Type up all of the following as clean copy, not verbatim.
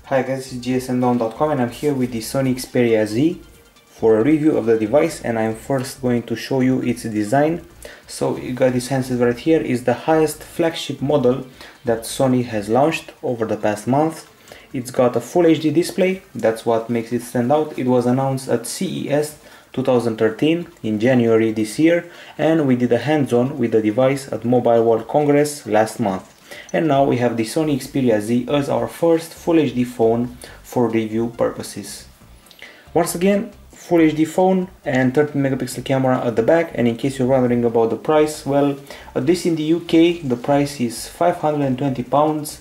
Hi guys, this is gsmdown.com and I'm here with the Sony Xperia Z for a review of the device, and I'm first going to show you its design. So you got this handset right here. Is the highest flagship model that Sony has launched over the past month. It's got a full HD display, that's what makes it stand out. It was announced at CES 2013 in January this year, and we did a hands-on with the device at Mobile World Congress last month. And now we have the Sony Xperia Z as our first Full HD phone for review purposes. Once again, Full HD phone and 13 megapixel camera at the back. And in case you're wondering about the price, well, this in the UK the price is £520,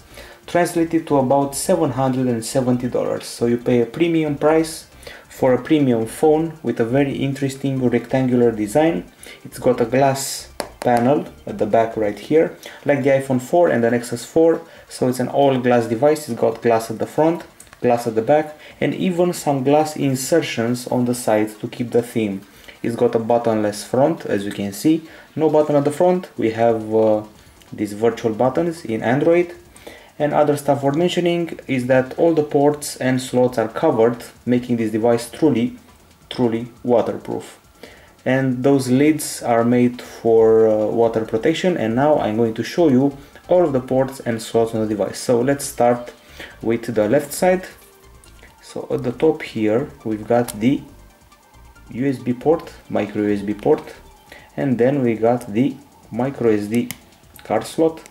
translated to about $770. So you pay a premium price for a premium phone with a very interesting rectangular design. It's got a glass panel at the back right here, like the iPhone 4 and the Nexus 4. So it's an all glass device. It's got glass at the front, glass at the back, and even some glass insertions on the sides to keep the theme. It's got a buttonless front, as you can see. No button at the front. We have these virtual buttons in Android. And other stuff worth mentioning is that all the ports and slots are covered, making this device truly waterproof. And those lids are made for water protection. And now I'm going to show you all of the ports and slots on the device. So let's start with the left side. So at the top here we've got the USB port, micro USB port, and then we got the micro SD card slot.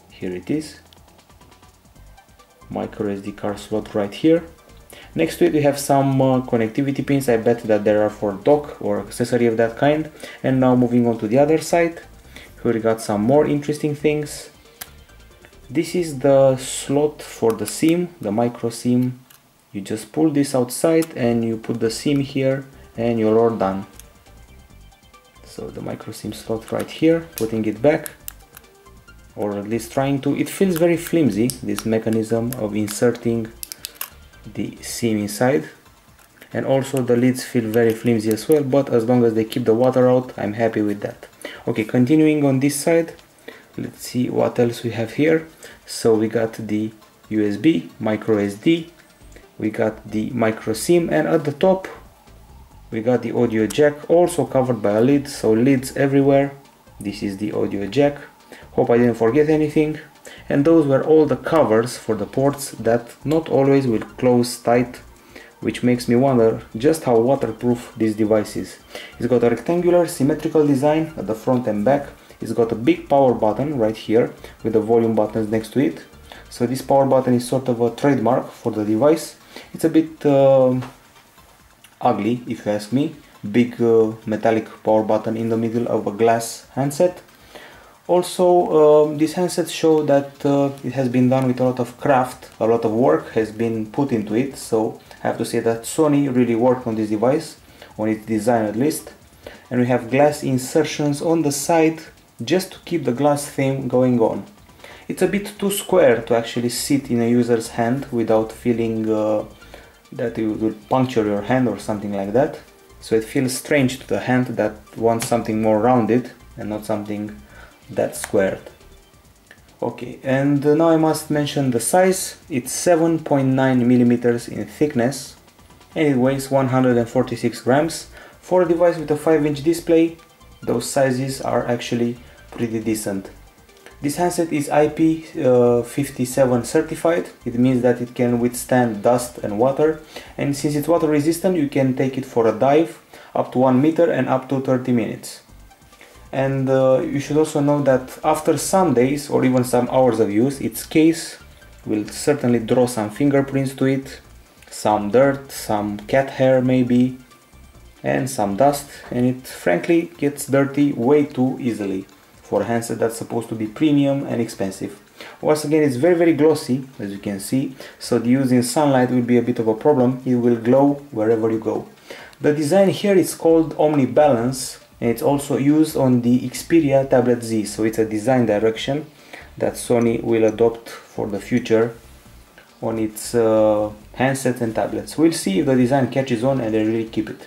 Here it is, micro SD card slot right here. Next to it we have some connectivity pins. I bet that there are for dock or accessory of that kind. And now moving on to the other side, here we got some more interesting things. This is the slot for the SIM, the micro SIM. You just pull this outside and you put the SIM here and you're all done. So the micro SIM slot right here, putting it back, or at least trying to. It feels very flimsy, this mechanism of inserting the SIM inside, and also the lids feel very flimsy as well, but as long as they keep the water out, I'm happy with that. Okay, continuing on this side, let's see what else we have here. So we got the USB, micro SD, we got the micro SIM, and at the top we got the audio jack, also covered by a lid, so lids everywhere. This is the audio jack. Hope I didn't forget anything. And those were all the covers for the ports that not always will close tight, which makes me wonder just how waterproof this device is. It's got a rectangular symmetrical design at the front and back. It's got a big power button right here with the volume buttons next to it. So this power button is sort of a trademark for the device. It's a bit ugly if you ask me. Big metallic power button in the middle of a glass handset. Also, these handsets show that it has been done with a lot of craft, a lot of work has been put into it. So I have to say that Sony really worked on this device, on its design at least. And we have glass insertions on the side just to keep the glass theme going on. It's a bit too square to actually sit in a user's hand without feeling that it will puncture your hand or something like that. So it feels strange to the hand that wants something more rounded and not something that squared. Okay, and now I must mention the size. It's 7.9 millimeters in thickness and it weighs 146 grams. For a device with a 5-inch display, those sizes are actually pretty decent. This handset is IP57 certified. It means that it can withstand dust and water, and since it's water resistant, you can take it for a dive up to 1 meter and up to 30 minutes. And you should also know that after some days or even some hours of use, its case will certainly draw some fingerprints to it, some dirt, some cat hair maybe, and some dust, and it frankly gets dirty way too easily for a handset that's supposed to be premium and expensive. Once again, it's very glossy, as you can see, so the use in sunlight will be a bit of a problem. It will glow wherever you go. The design here is called Omni Balance, and it's also used on the Xperia Tablet Z, so it's a design direction that Sony will adopt for the future on its handsets and tablets. We'll see if the design catches on and they really keep it.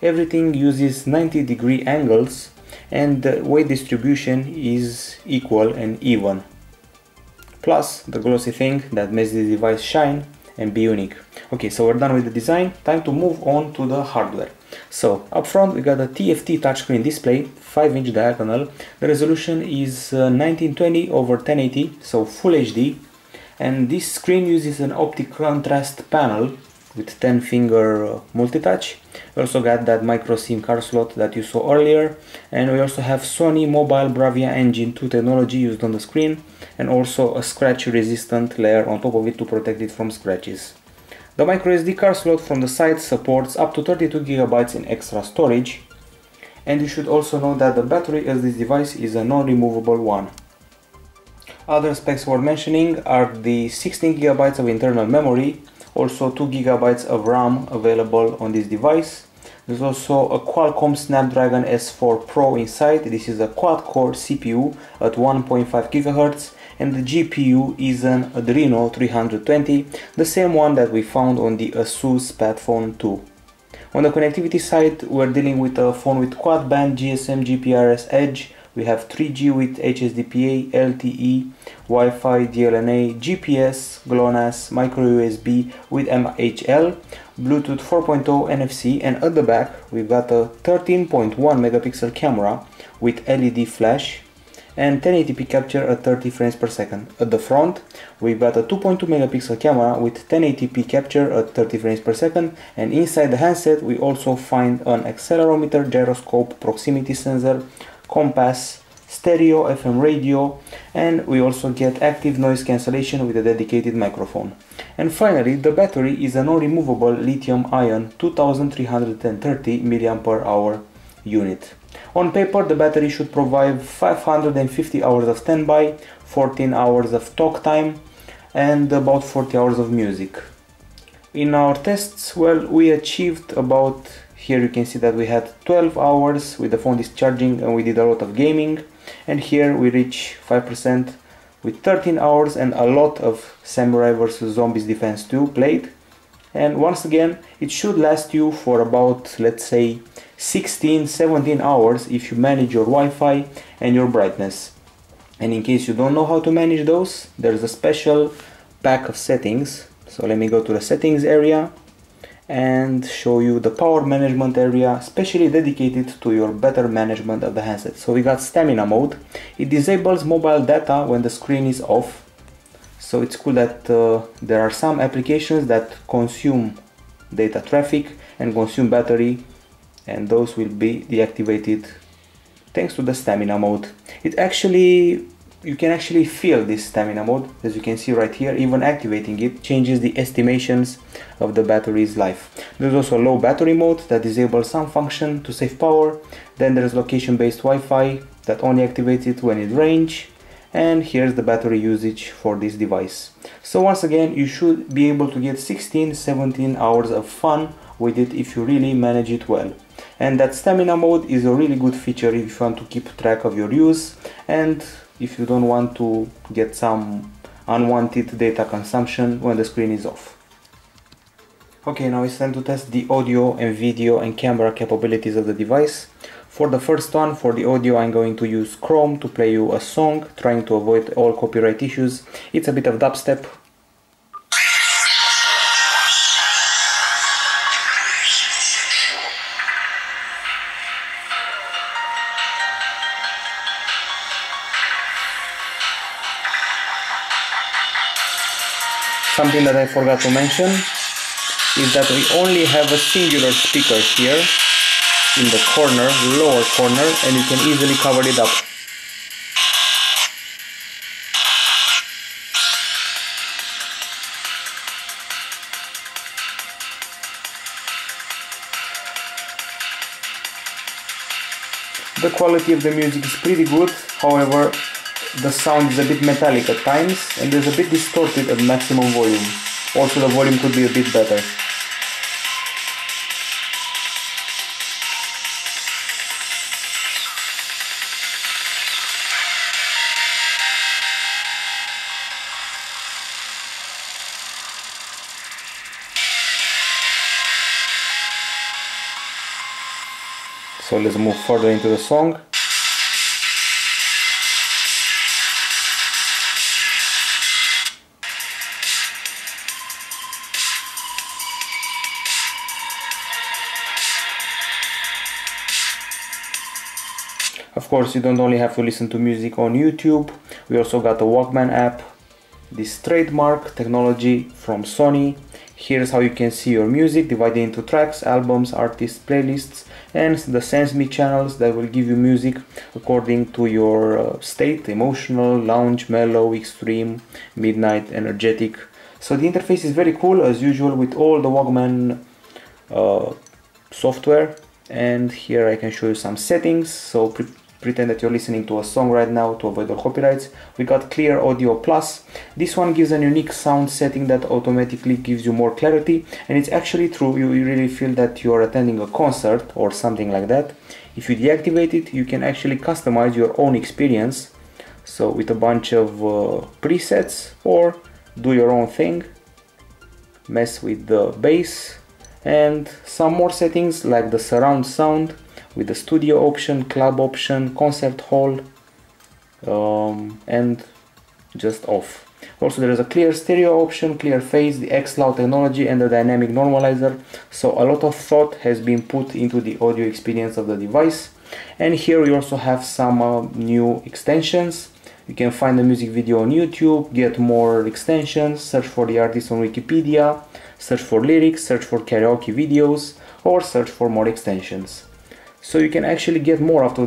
Everything uses 90-degree angles and the weight distribution is equal and even. plus the glossy thing that makes the device shine and be unique. Okay, so we're done with the design, time to move on to the hardware. So up front we got a TFT touchscreen display, 5-inch diagonal. The resolution is 1920 over 1080, so full HD, and this screen uses an optic contrast panel with 10-finger multi-touch. We also got that micro SIM card slot that you saw earlier, and we also have Sony Mobile Bravia Engine 2 technology used on the screen, and also a scratch resistant layer on top of it to protect it from scratches. The micro SD card slot from the side supports up to 32 GB in extra storage, and you should also know that the battery of this device is a non-removable one. Other specs worth mentioning are the 16 GB of internal memory, also 2 GB of RAM available on this device. There's also a Qualcomm Snapdragon S4 Pro inside. This is a quad-core CPU at 1.5 GHz, and the GPU is an Adreno 320, the same one that we found on the Asus Padfone 2. On the connectivity side, we're dealing with a phone with quad-band GSM GPRS Edge. We have 3G with HSDPA, LTE, Wi-Fi, DLNA, GPS, GLONASS, micro USB with MHL, Bluetooth 4.0, NFC, and at the back we've got a 13.1 megapixel camera with LED flash and 1080p capture at 30 frames per second. At the front we've got a 2.2 megapixel camera with 1080p capture at 30 frames per second, and inside the handset we also find an accelerometer, gyroscope, proximity sensor, compass, stereo, FM radio, and we also get active noise cancellation with a dedicated microphone. And finally, the battery is a non-removable lithium-ion 2330 mAh unit. On paper, the battery should provide 550 hours of standby, 14 hours of talk time, and about 40 hours of music. In our tests, well, we achieved about, here you can see that we had 12 hours with the phone discharging, and we did a lot of gaming. And here we reach 5% with 13 hours and a lot of Samurai vs Zombies Defense 2 played. And once again, it should last you for about, let's say, 16-17 hours if you manage your Wi-Fi and your brightness. And in case you don't know how to manage those, there's a special pack of settings. So let me go to the settings area and show you the power management area, specially dedicated to your better management of the handset. So we got stamina mode. It disables mobile data when the screen is off. So it's cool that there are some applications that consume data traffic and consume battery, and those will be deactivated thanks to the stamina mode. You can actually feel this stamina mode, as you can see right here. Even activating it changes the estimations of the battery's life. There's also low battery mode that disables some function to save power. Then there's location-based Wi-Fi that only activates it when in range. And here's the battery usage for this device. So once again, you should be able to get 16-17 hours of fun with it if you really manage it well. And that stamina mode is a really good feature if you want to keep track of your use, and if you don't want to get some unwanted data consumption when the screen is off. Okay, now it's time to test the audio and video and camera capabilities of the device. For the first one, for the audio, I'm going to use Chrome to play you a song, trying to avoid all copyright issues. It's a bit of dubstep. Something that I forgot to mention is that we only have a singular speaker here in the corner, lower corner, and you can easily cover it up. The quality of the music is pretty good, however, the sound is a bit metallic at times and is a bit distorted at maximum volume. Also, the volume could be a bit better. So let's move further into the song. Of course, you don't only have to listen to music on YouTube, we also got a Walkman app, this trademark technology from Sony. Here's how you can see your music divided into tracks, albums, artists, playlists, and the Sense Me channels that will give you music according to your state: emotional, lounge, mellow, extreme, midnight, energetic. So the interface is very cool, as usual with all the Walkman software. And here I can show you some settings. So pretend that you're listening to a song right now to avoid the copyrights. We got Clear Audio Plus. This one gives a unique sound setting that automatically gives you more clarity, and it's actually true. You really feel that you're attending a concert or something like that. If you deactivate it, you can actually customize your own experience, so with a bunch of presets, or do your own thing, mess with the bass, and some more settings like the surround sound with the studio option, club option, concert hall, and just off. Also there is a clear stereo option, clear phase, the X-Loud technology, and the dynamic normalizer. So a lot of thought has been put into the audio experience of the device. And here we also have some new extensions. You can find the music video on YouTube, get more extensions, search for the artist on Wikipedia, search for lyrics, search for karaoke videos, or search for more extensions. So you can actually get more out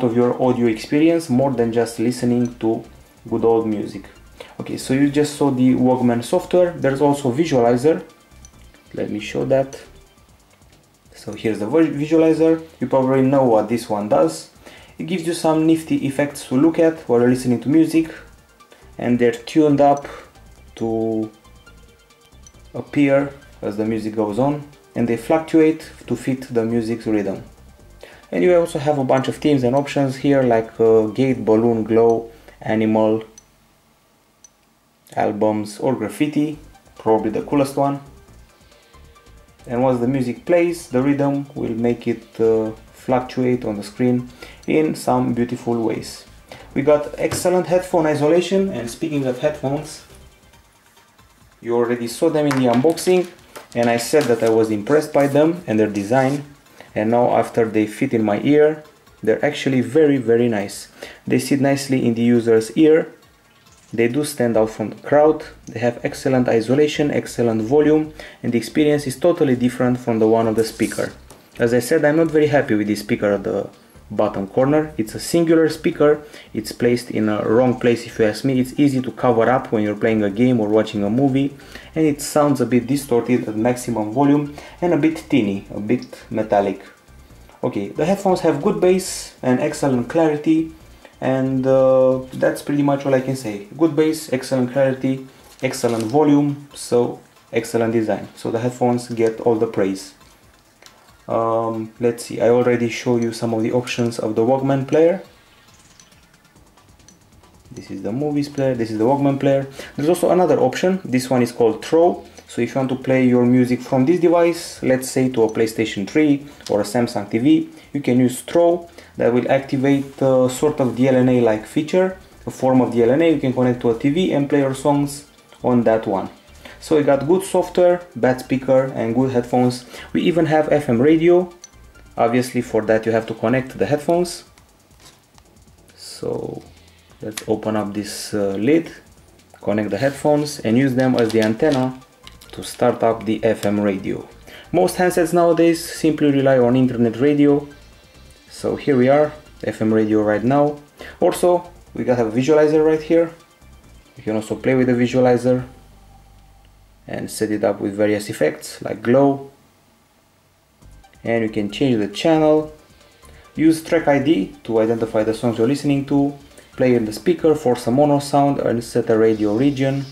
of your audio experience, more than just listening to good old music. Okay, so you just saw the Walkman software. There's also visualizer. Let me show that. So here's the visualizer. You probably know what this one does. It gives you some nifty effects to look at while you're listening to music, and they're tuned up to appear as the music goes on, and they fluctuate to fit the music's rhythm. And you also have a bunch of themes and options here, like gate, balloon, glow, animal, albums, or graffiti, probably the coolest one. And once the music plays, the rhythm will make it fluctuate on the screen in some beautiful ways. We got excellent headphone isolation, and speaking of headphones, you already saw them in the unboxing, and I said that I was impressed by them and their design. And now after they fit in my ear, they're actually very nice. They sit nicely in the user's ear. They do stand out from the crowd. They have excellent isolation, excellent volume, and the experience is totally different from the one of the speaker. As I said, I'm not very happy with this speaker at the bottom corner. It's a singular speaker. It's placed in a wrong place, if you ask me. It's easy to cover up when you're playing a game or watching a movie, and it sounds a bit distorted at maximum volume and a bit tinny, a bit metallic. Okay, the headphones have good bass and excellent clarity, and that's pretty much all I can say. Good bass, excellent clarity, excellent volume, so excellent design. So the headphones get all the praise. Let's see, I already showed you some of the options of the Walkman player. This is the movies player, this is the Walkman player. There's also another option. This one is called Throw. So if you want to play your music from this device, let's say to a PlayStation 3 or a Samsung TV, you can use Throw. That will activate a sort of DLNA like feature, a form of DLNA. You can connect to a TV and play your songs on that one. So we got good software, bad speaker, and good headphones. We even have FM radio. Obviously for that you have to connect the headphones. So let's open up this lid, connect the headphones, and use them as the antenna to start up the FM radio. Most handsets nowadays simply rely on internet radio. So here we are, FM radio right now. Also, we got a visualizer right here. You can also play with the visualizer and set it up with various effects like glow. And you can change the channel. Use track ID to identify the songs you're listening to. Play in the speaker, force a mono sound, and set a radio region.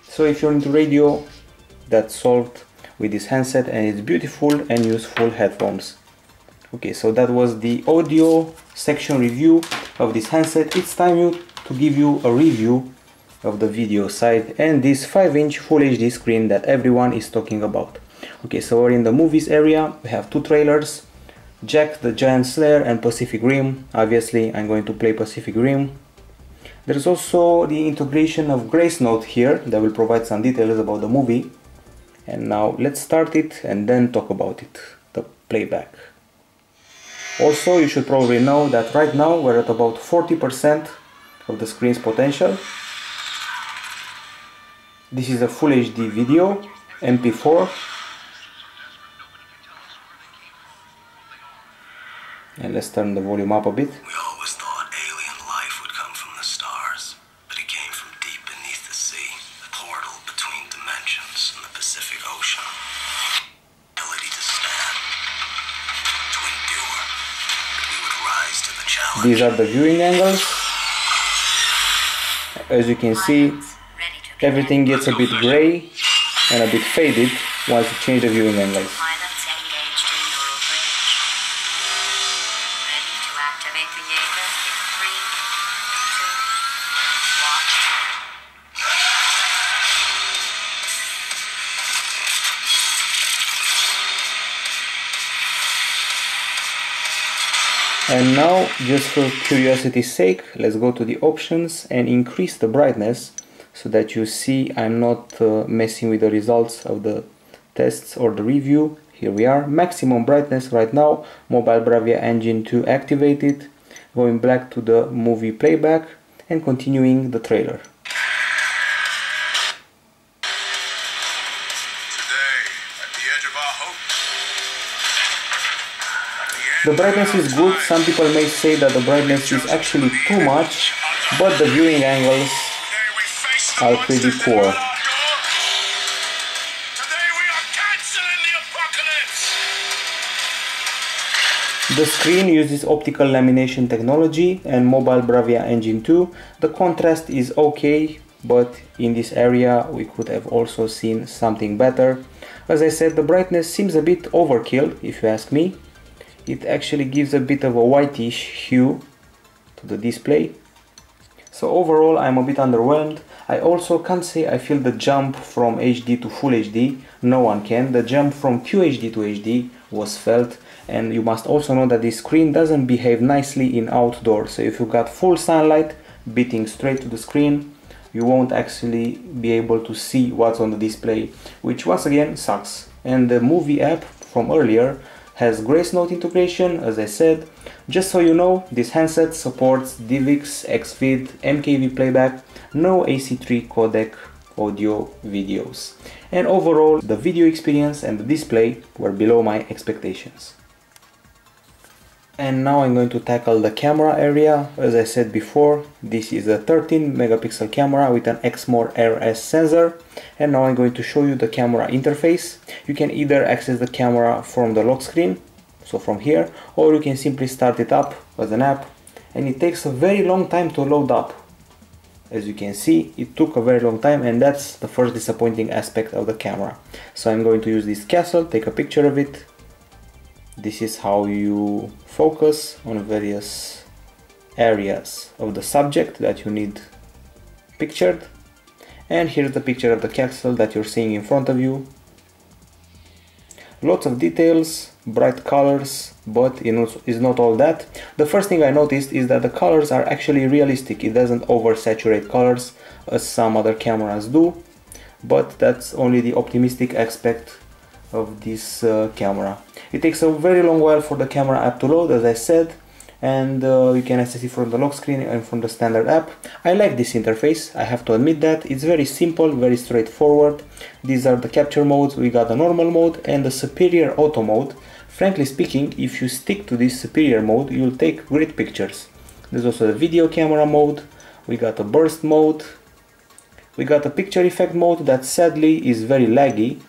So if you're into radio, that's solved with this handset, and it's beautiful and useful headphones. Okay, so that was the audio section review of this handset. It's time to give you a review of the video side and this 5-inch Full HD screen that everyone is talking about. Okay, so we're in the movies area. We have two trailers, Jack the Giant Slayer and Pacific Rim. Obviously I'm going to play Pacific Rim. There's also the integration of Grace Note here that will provide some details about the movie. And now let's start it and then talk about it, the playback. Also, you should probably know that right now we're at about 40% of the screen's potential. This is a Full HD video, MP4. And let's turn the volume up a bit. We always thought alien life would come from the stars, but it came from deep beneath the sea, the portal between dimensions in the Pacific Ocean. Ability to stand, to endure, that we would rise to the challenge. These are the viewing angles. As you can see, everything gets a bit gray and a bit faded once you change the viewing angles. And now, just for curiosity's sake, let's go to the options and increase the brightness so that you see I'm not messing with the results of the tests or the review. Here we are, maximum brightness right now, Mobile Bravia Engine 2 activated, going back to the movie playback and continuing the trailer. The brightness is good. Some people may say that the brightness is actually too much, but the viewing angles are pretty poor. The screen uses optical lamination technology and Mobile Bravia Engine 2. The contrast is okay, but in this area we could have also seen something better. As I said, the brightness seems a bit overkill, if you ask me. It actually gives a bit of a whitish hue to the display. So overall I'm a bit underwhelmed. I also can't say I feel the jump from HD to Full HD. No one can. The jump from QHD to HD was felt, and you must also know that this screen doesn't behave nicely in outdoors. So if you got full sunlight beating straight to the screen, you won't actually be able to see what's on the display, which once again sucks. And the movie app from earlier has Grace Note integration, as I said. Just so you know, this handset supports DivX, XVID, MKV playback, no AC3 codec audio videos. And overall, the video experience and the display were below my expectations. And now I'm going to tackle the camera area. As I said before, this is a 13 megapixel camera with an Exmor RS sensor. And now I'm going to show you the camera interface. You can either access the camera from the lock screen, so from here, or you can simply start it up as an app, and it takes a very long time to load up. As you can see, it took a very long time, and that's the first disappointing aspect of the camera. So I'm going to use this castle, take a picture of it. This is how you focus on various areas of the subject that you need pictured. And here's the picture of the castle that you're seeing in front of you. Lots of details, bright colors, but it's not all that. The first thing I noticed is that the colors are actually realistic. It doesn't oversaturate colors as some other cameras do, but that's only the optimistic aspect of this camera. It takes a very long while for the camera app to load, as I said, and you can access it from the lock screen and from the standard app. I like this interface, I have to admit that. It's very simple, very straightforward. These are the capture modes. We got the normal mode and the superior auto mode. Frankly speaking, if you stick to this superior mode, you'll take great pictures. There's also the video camera mode. We got a burst mode. We got a picture effect mode that sadly is very laggy.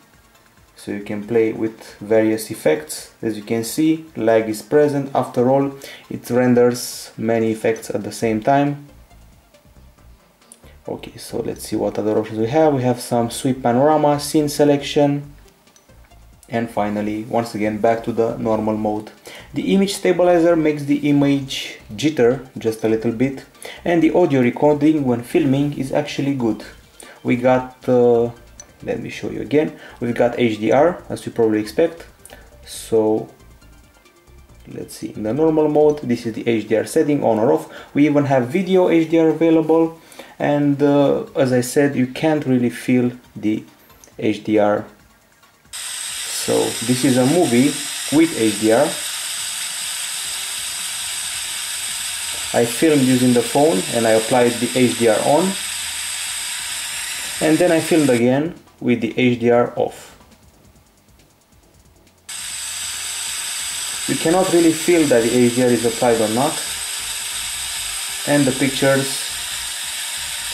So you can play with various effects. As you can see, lag is present. After all, it renders many effects at the same time. Okay, so let's see what other options we have. We have some sweep panorama, scene selection, and finally, once again, back to the normal mode. The image stabilizer makes the image jitter just a little bit, and the audio recording when filming is actually good. We got let me show you again. We've got HDR, as you probably expect. So let's see, in the normal mode, this is the HDR setting, on or off. We even have video HDR available, and as I said, you can't really feel the HDR. So this is a movie with HDR. I filmed using the phone and I applied the HDR on, and then I filmed again with the HDR off. You cannot really feel that the HDR is applied or not, and the pictures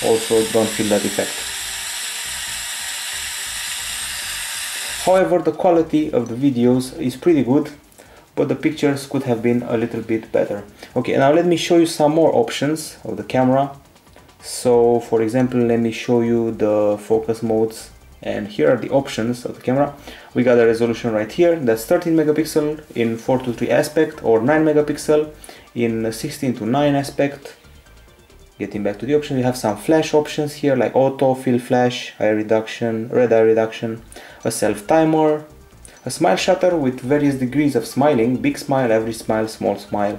also don't feel that effect. However, the quality of the videos is pretty good, but the pictures could have been a little bit better. Okay, now let me show you some more options of the camera. So for example, let me show you the focus modes, and here are the options of the camera. We got a resolution right here, that's 13 megapixel in 4:3 aspect, or 9 megapixel in 16:9 aspect. Getting back to the options, we have some flash options here, like auto, fill flash, eye reduction, red eye reduction, a self timer, a smile shutter with various degrees of smiling, big smile, average smile, small smile,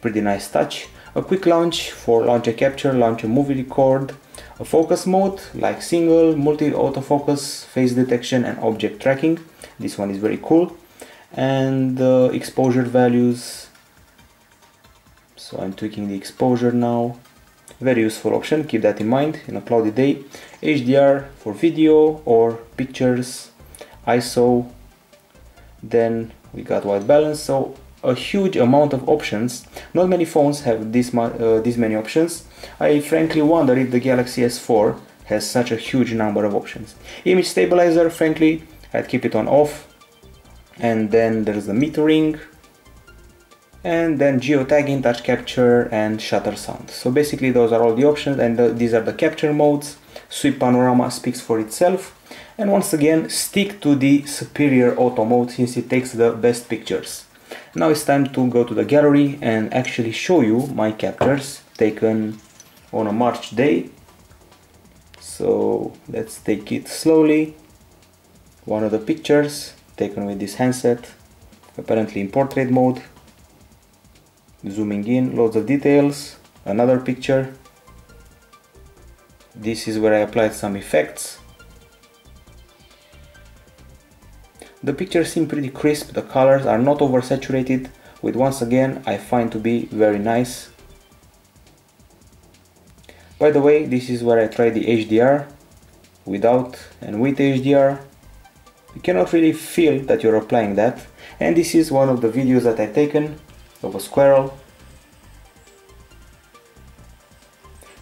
pretty nice touch, a quick launch for launch a capture, launch a movie record, a focus mode like single, multi autofocus, face detection and object tracking. This one is very cool. And exposure values. So I'm tweaking the exposure now. Very useful option, keep that in mind in a cloudy day. HDR for video or pictures, ISO. Then we got white balance. So a huge amount of options. Not many phones have this many options. I frankly wonder if the Galaxy S4 has such a huge number of options. Image stabilizer, frankly, I'd keep it on off. And then there's the metering, and then geotagging, touch capture and shutter sound. So basically those are all the options, and these are the capture modes. Sweep panorama speaks for itself. And once again, stick to the superior auto mode since it takes the best pictures. Now it's time to go to the gallery and actually show you my captures taken on a March day. So let's take it slowly. One of the pictures taken with this handset, apparently in portrait mode. Zooming in, loads of details. Another picture. This is where I applied some effects. The pictures seem pretty crisp, the colors are not oversaturated, which once again I find to be very nice. By the way, this is where I tried the HDR, without and with HDR. You cannot really feel that you're applying that. And this is one of the videos that I've taken of a squirrel.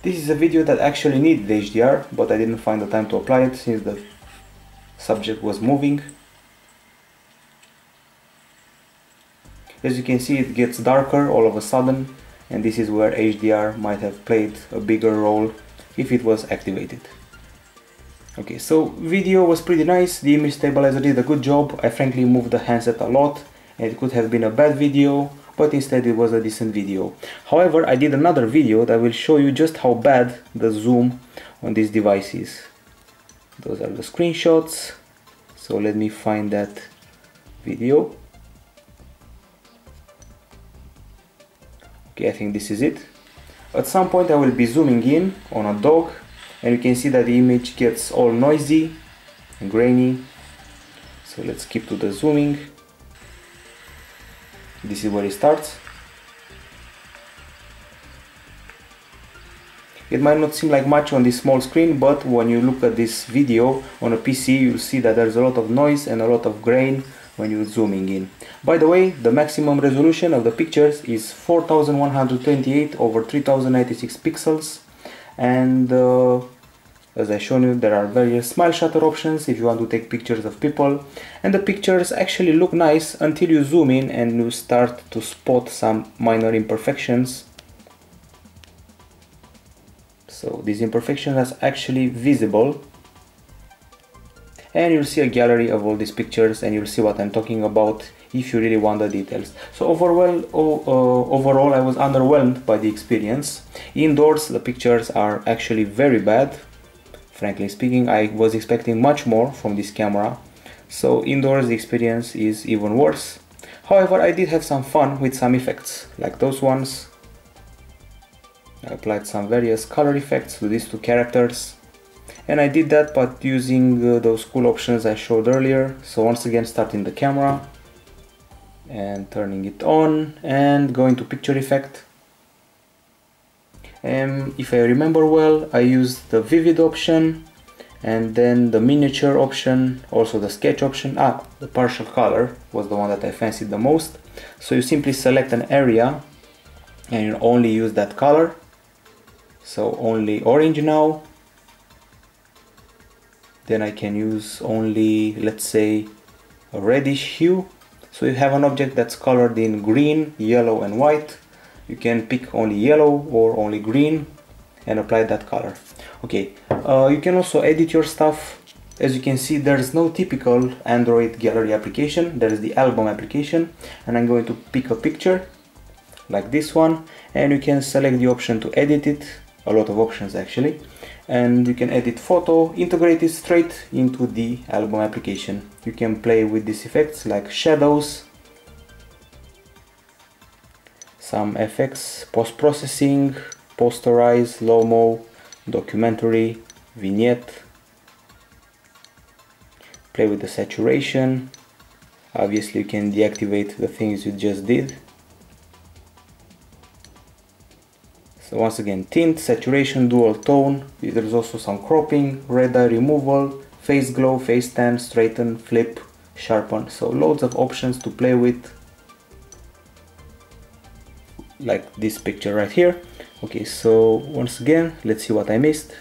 This is a video that actually needed HDR, but I didn't find the time to apply it since the subject was moving. As you can see, it gets darker all of a sudden, and this is where HDR might have played a bigger role if it was activated. Okay, so video was pretty nice, the image stabilizer did a good job. I frankly moved the handset a lot, and it could have been a bad video, but instead it was a decent video. However, I did another video that will show you just how bad the zoom on this device is. Those are the screenshots, so let me find that video. Okay, I think this is it. At some point I will be zooming in on a dog, and you can see that the image gets all noisy and grainy. So let's keep to the zooming. This is where it starts. It might not seem like much on this small screen, but when you look at this video on a PC, you'll see that there's a lot of noise and a lot of grain when you're zooming in. By the way, the maximum resolution of the pictures is 4128 over 3096 pixels, and as I shown you, there are various smile shutter options if you want to take pictures of people, and the pictures actually look nice until you zoom in and you start to spot some minor imperfections. So these imperfections are actually visible, and you'll see a gallery of all these pictures, and you'll see what I'm talking about if you really want the details. So overall I was underwhelmed by the experience. Indoors the pictures are actually very bad. Frankly speaking, I was expecting much more from this camera, so indoors the experience is even worse. However, I did have some fun with some effects, like those ones. I applied some various color effects to these two characters, and I did that by using those cool options I showed earlier. So once again, starting the camera and turning it on and going to picture effect. If I remember well, I used the vivid option and then the miniature option, also the sketch option. The partial color was the one that I fancied the most. So you simply select an area and you only use that color. So only orange now. Then I can use only, let's say, a reddish hue. So you have an object that's colored in green, yellow and white. You can pick only yellow or only green and apply that color. Okay, you can also edit your stuff. As you can see, there's no typical Android gallery application. There is the album application, and I'm going to pick a picture like this one, and you can select the option to edit it. A lot of options actually, and you can edit photo, integrate it straight into the album application. You can play with these effects like shadows, some effects, post-processing, posterize, slow-mo, documentary, vignette. Play with the saturation. Obviously you can deactivate the things you just did. So once again, tint, saturation, dual tone. There's also some cropping, red eye removal, face glow, face tan, straighten, flip, sharpen. So loads of options to play with, like this picture right here. Okay, so once again, let's see what I missed.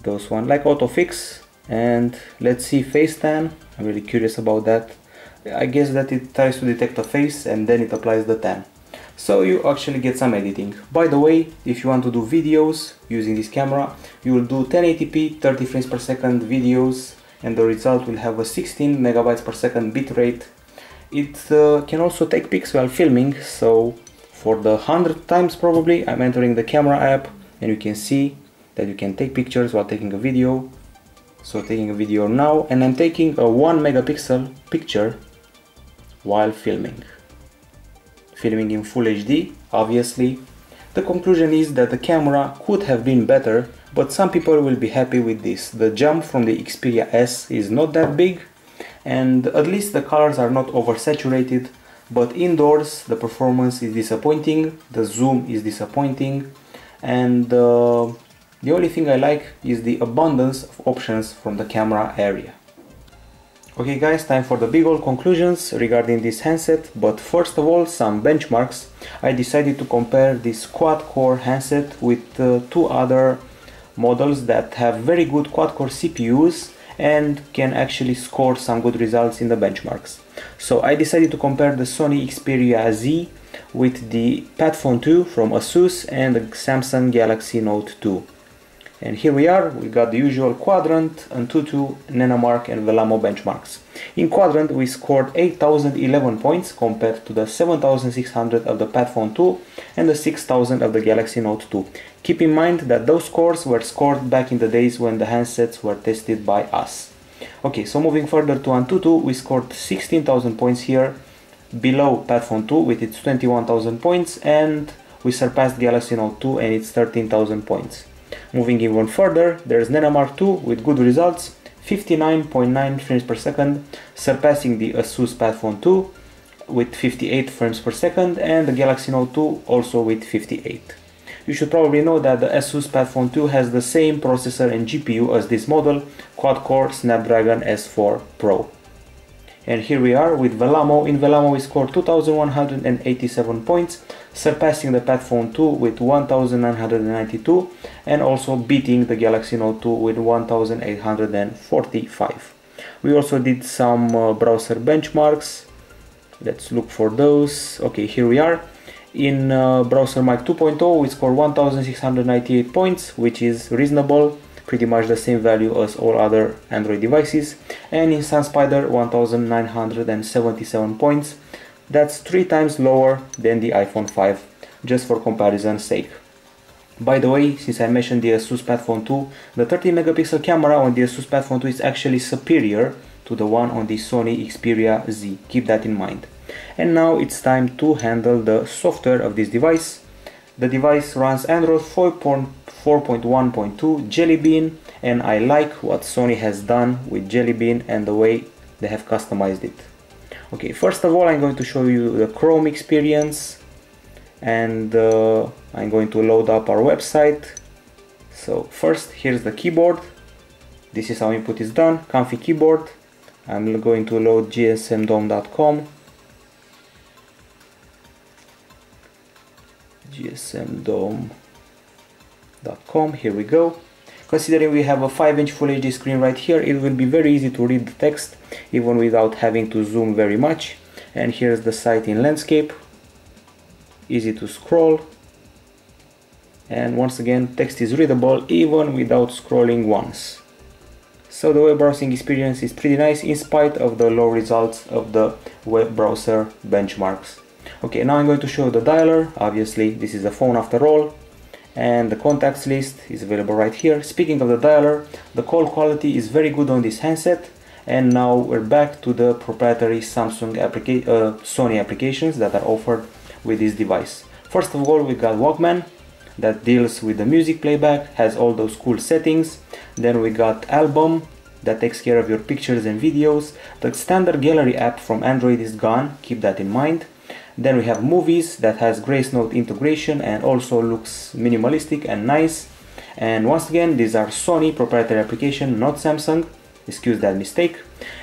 Those one, like autofix, and let's see face tan. I'm really curious about that. I guess that it tries to detect a face and then it applies the tan. So you actually get some editing. By the way, if you want to do videos using this camera, you will do 1080p 30 frames per second videos, and the result will have a 16 megabytes per second bitrate. It can also take pics while filming, so for the 100th times probably I'm entering the camera app, and you can see that you can take pictures while taking a video. So taking a video now, and I'm taking a 1 megapixel picture while filming in full HD. Obviously, the conclusion is that the camera could have been better, but some people will be happy with this. The jump from the Xperia S is not that big, and at least the colors are not oversaturated, but indoors the performance is disappointing, the zoom is disappointing, and the only thing I like is the abundance of options from the camera area. Okay guys, time for the big old conclusions regarding this handset, but first of all some benchmarks. I decided to compare this quad-core handset with two other models that have very good quad-core CPUs and can actually score some good results in the benchmarks. So I decided to compare the Sony Xperia Z with the Padphone 2 from Asus and the Samsung Galaxy Note 2. And here we are, we got the usual Quadrant, Antutu, Nenamark and Velamo benchmarks. In Quadrant we scored 8011 points compared to the 7600 of the Padphone 2 and the 6000 of the Galaxy Note 2. Keep in mind that those scores were scored back in the days when the handsets were tested by us. Okay, so moving further to Antutu, we scored 16,000 points here, below Padphone 2 with its 21,000 points, and we surpassed Galaxy Note 2 and its 13,000 points. Moving even further, there's Nenamark 2 with good results, 59.9 frames per second, surpassing the Asus Padphone 2 with 58 frames per second, and the Galaxy Note 2 also with 58. You should probably know that the Asus Padphone 2 has the same processor and GPU as this model, quad-core Snapdragon S4 Pro. And here we are with Velamo. In Velamo we scored 2187 points, surpassing the Padphone 2 with 1992 and also beating the Galaxy Note 2 with 1845. We also did some browser benchmarks. Let's look for those. Okay, here we are. In Browser Mic 2.0 we scored 1698 points, which is reasonable, pretty much the same value as all other Android devices. And in SunSpider 1977 points. That's 3 times lower than the iPhone 5, just for comparison's sake. By the way, since I mentioned the Asus Padphone 2, the 13 megapixel camera on the Asus Padphone 2 is actually superior to the one on the Sony Xperia Z. Keep that in mind. And now it's time to handle the software of this device. The device runs Android 4.1.2 Jelly Bean, and I like what Sony has done with Jelly Bean and the way they have customized it. Okay, first of all I'm going to show you the Chrome experience, and I'm going to load up our website. So first, here's the keyboard. This is how input is done, comfy keyboard. I'm going to load gsmdom.com. gsmdom.com, here we go. Considering we have a 5-inch Full HD screen right here, it will be very easy to read the text even without having to zoom very much. And here's the site in landscape, easy to scroll, and once again text is readable even without scrolling once. So the web browsing experience is pretty nice in spite of the low results of the web browser benchmarks. Okay, now I'm going to show the dialer. Obviously this is a phone after all, and the contacts list is available right here. Speaking of the dialer, the call quality is very good on this handset. And now we're back to the proprietary Sony applications that are offered with this device. First of all, we got Walkman that deals with the music playback, has all those cool settings. Then we got Album that takes care of your pictures and videos. The standard gallery app from Android is gone, keep that in mind. Then we have Movies that has Grace Note integration and also looks minimalistic and nice. And once again, these are Sony proprietary application, not Samsung. Excuse that mistake.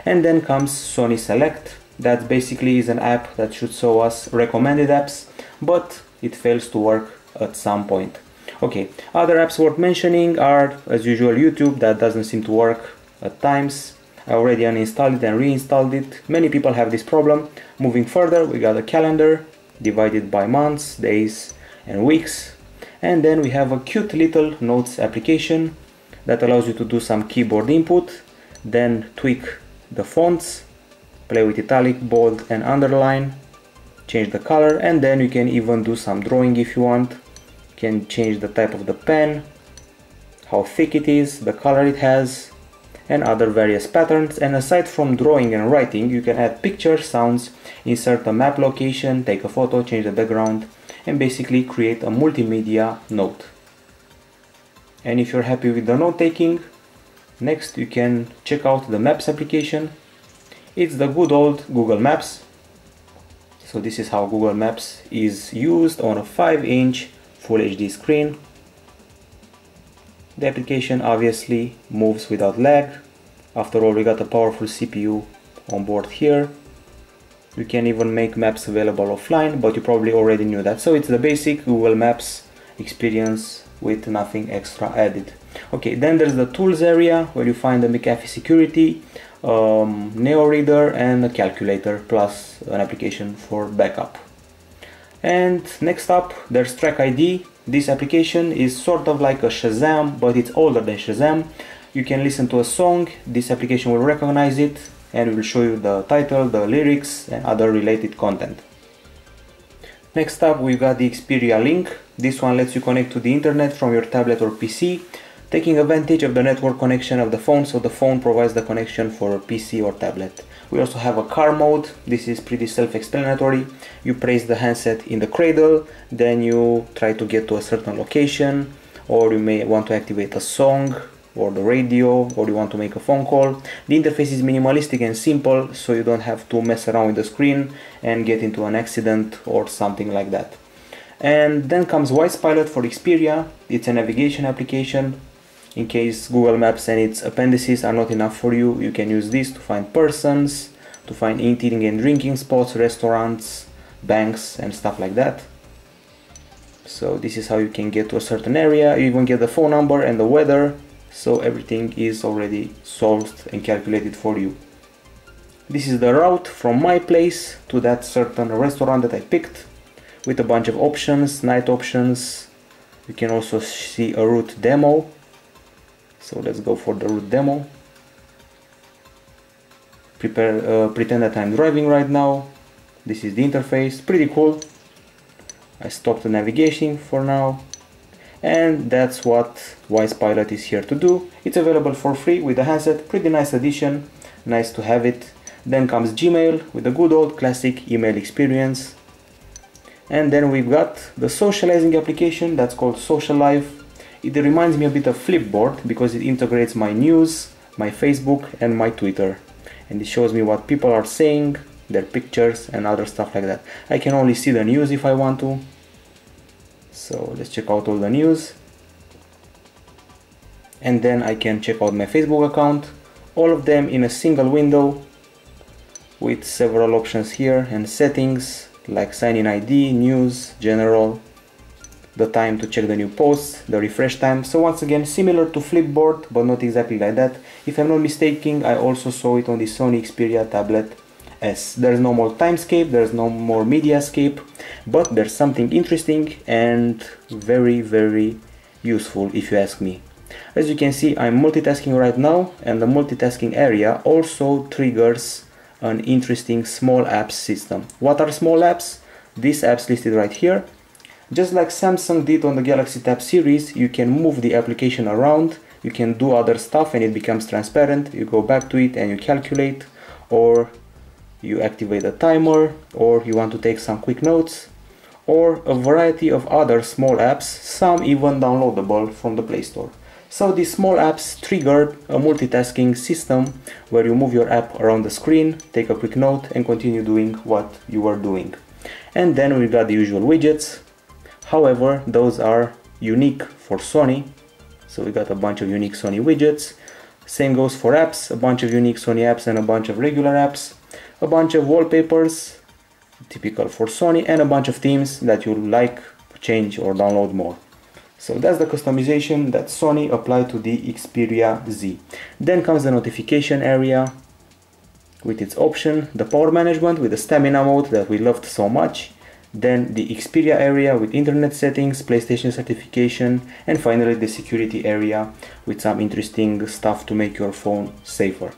And then comes Sony Select. That basically is an app that should show us recommended apps, but it fails to work at some point. Okay, other apps worth mentioning are, as usual, YouTube. That doesn't seem to work at times. I already uninstalled it and reinstalled it. Many people have this problem. Moving further, we got a calendar divided by months, days and weeks. And then we have a cute little notes application that allows you to do some keyboard input, then tweak the fonts, play with italic, bold and underline, change the color, and then you can even do some drawing if you want. You can change the type of the pen, how thick it is, the color it has, and other various patterns. And aside from drawing and writing, you can add pictures, sounds, insert a map location, take a photo, change the background, and basically create a multimedia note. And if you're happy with the note taking, next you can check out the Maps application. It's the good old Google Maps. So this is how Google Maps is used on a 5-inch Full HD screen. The application obviously moves without lag. After all, we got a powerful CPU on board here. You can even make maps available offline, but you probably already knew that. So it's the basic Google Maps experience with nothing extra added. Okay, then there's the tools area where you find the McAfee security, Neo reader and a calculator, plus an application for backup. And next up, there's Track ID. This application is sort of like a Shazam, but it's older than Shazam. You can listen to a song, this application will recognize it and will show you the title, the lyrics and other related content. Next up, we've got the Xperia Link. This one lets you connect to the internet from your tablet or PC, taking advantage of the network connection of the phone, so the phone provides the connection for a PC or tablet. We also have a car mode. This is pretty self-explanatory. You place the handset in the cradle, then you try to get to a certain location, or you may want to activate a song or the radio, or you want to make a phone call. The interface is minimalistic and simple, so you don't have to mess around with the screen and get into an accident or something like that. And then comes Voice Pilot for Xperia. It's a navigation application. In case Google Maps and its appendices are not enough for you, you can use this to find persons, to find eating and drinking spots, restaurants, banks and stuff like that. So this is how you can get to a certain area. You even get the phone number and the weather, so everything is already solved and calculated for you. This is the route from my place to that certain restaurant that I picked, with a bunch of options, night options. You can also see a route demo. So let's go for the route demo. Pretend that I'm driving right now. This is the interface, pretty cool. I stopped the navigation for now. And that's what Voice Pilot is here to do. It's available for free with the handset, pretty nice addition, nice to have it. Then comes Gmail with the good old classic email experience. And then we've got the socializing application that's called Social Life. It reminds me a bit of Flipboard because it integrates my news, my Facebook and my Twitter. And it shows me what people are saying, their pictures and other stuff like that. I can only see the news if I want to. So let's check out all the news. And then I can check out my Facebook account, all of them in a single window with several options here and settings like sign in ID, news, general, the time to check the new posts, the refresh time. So once again, similar to Flipboard, but not exactly like that. If I'm not mistaken, I also saw it on the Sony Xperia tablet S. There's no more timescape, there's no more mediascape, but there's something interesting and very, very useful if you ask me. As you can see, I'm multitasking right now, and the multitasking area also triggers an interesting small apps system. What are small apps? These apps listed right here. Just like Samsung did on the Galaxy Tab series, you can move the application around, you can do other stuff and it becomes transparent. You go back to it and you calculate, or you activate the timer, or you want to take some quick notes, or a variety of other small apps, some even downloadable from the Play Store. So these small apps triggered a multitasking system where you move your app around the screen, take a quick note and continue doing what you are doing. And then we got the usual widgets. However, those are unique for Sony. So we got a bunch of unique Sony widgets. Same goes for apps, a bunch of unique Sony apps and a bunch of regular apps. A bunch of wallpapers, typical for Sony, and a bunch of themes that you like, change or download more. So that's the customization that Sony applied to the Xperia Z. Then comes the notification area with its option, the power management with the stamina mode that we loved so much, then the Xperia area with internet settings, PlayStation certification, and finally the security area with some interesting stuff to make your phone safer.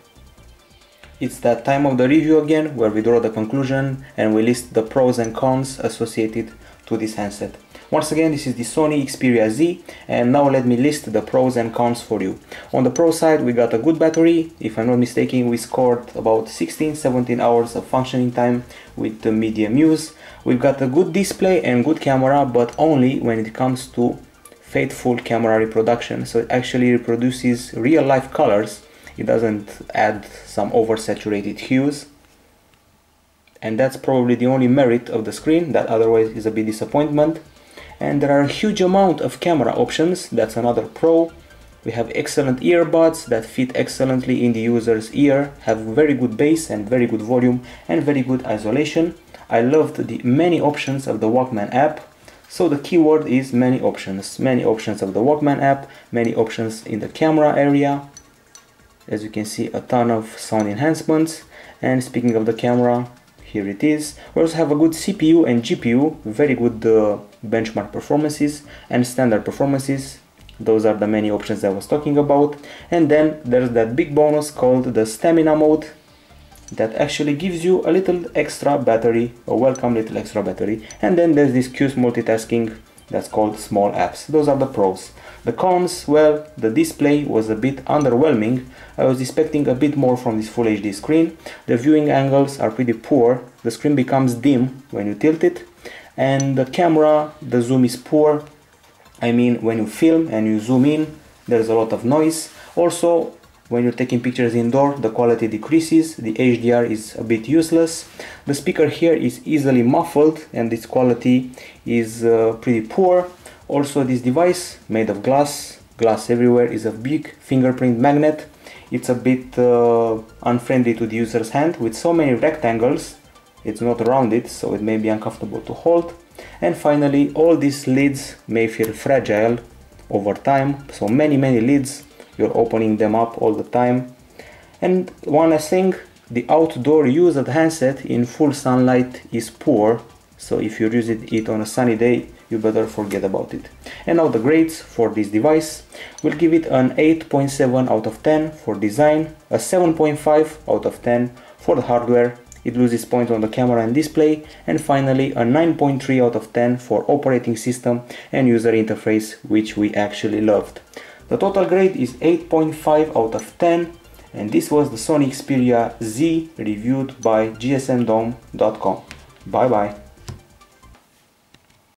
It's that time of the review again, where we draw the conclusion and we list the pros and cons associated to this handset. Once again, this is the Sony Xperia Z, and now let me list the pros and cons for you. On the pro side, we got a good battery. If I'm not mistaken, we scored about 16-17 hours of functioning time with the medium use. We've got a good display and good camera, but only when it comes to faithful camera reproduction. So it actually reproduces real life colors. It doesn't add some oversaturated hues. And that's probably the only merit of the screen, that otherwise is a bit disappointment. And there are a huge amount of camera options, that's another pro. We have excellent earbuds that fit excellently in the user's ear, have very good bass and very good volume and very good isolation. I loved the many options of the Walkman app. So the keyword is many options. Many options of the Walkman app, many options in the camera area. As you can see, a ton of sound enhancements. And speaking of the camera, here it is. We also have a good CPU and GPU, very good benchmark performances and standard performances. Those are the many options I was talking about. And then there's that big bonus called the stamina mode that actually gives you a little extra battery, a welcome little extra battery. And then there's this Q's multitasking that's called small apps. Those are the pros. The cons, well, the display was a bit underwhelming. I was expecting a bit more from this Full HD screen. The viewing angles are pretty poor. The screen becomes dim when you tilt it. And the camera, the zoom is poor. I mean, when you film and you zoom in, there's a lot of noise. Also, when you're taking pictures indoor, the quality decreases. The HDR is a bit useless. The speaker here is easily muffled and its quality is pretty poor. Also, this device, made of glass everywhere, is a big fingerprint magnet. It's a bit unfriendly to the user's hand with so many rectangles. It's not rounded, so it may be uncomfortable to hold. And finally, all these lids may feel fragile over time. So many lids, you're opening them up all the time. And one last thing, the outdoor use of the handset in full sunlight is poor. So if you're using it on a sunny day, you better forget about it. And now the grades for this device. We'll give it an 8.7 out of 10 for design, a 7.5 out of 10 for the hardware. It loses points on the camera and display, and finally a 9.3 out of 10 for operating system and user interface, which we actually loved. The total grade is 8.5 out of 10, and this was the Sony Xperia Z reviewed by gsmdome.com. Bye bye.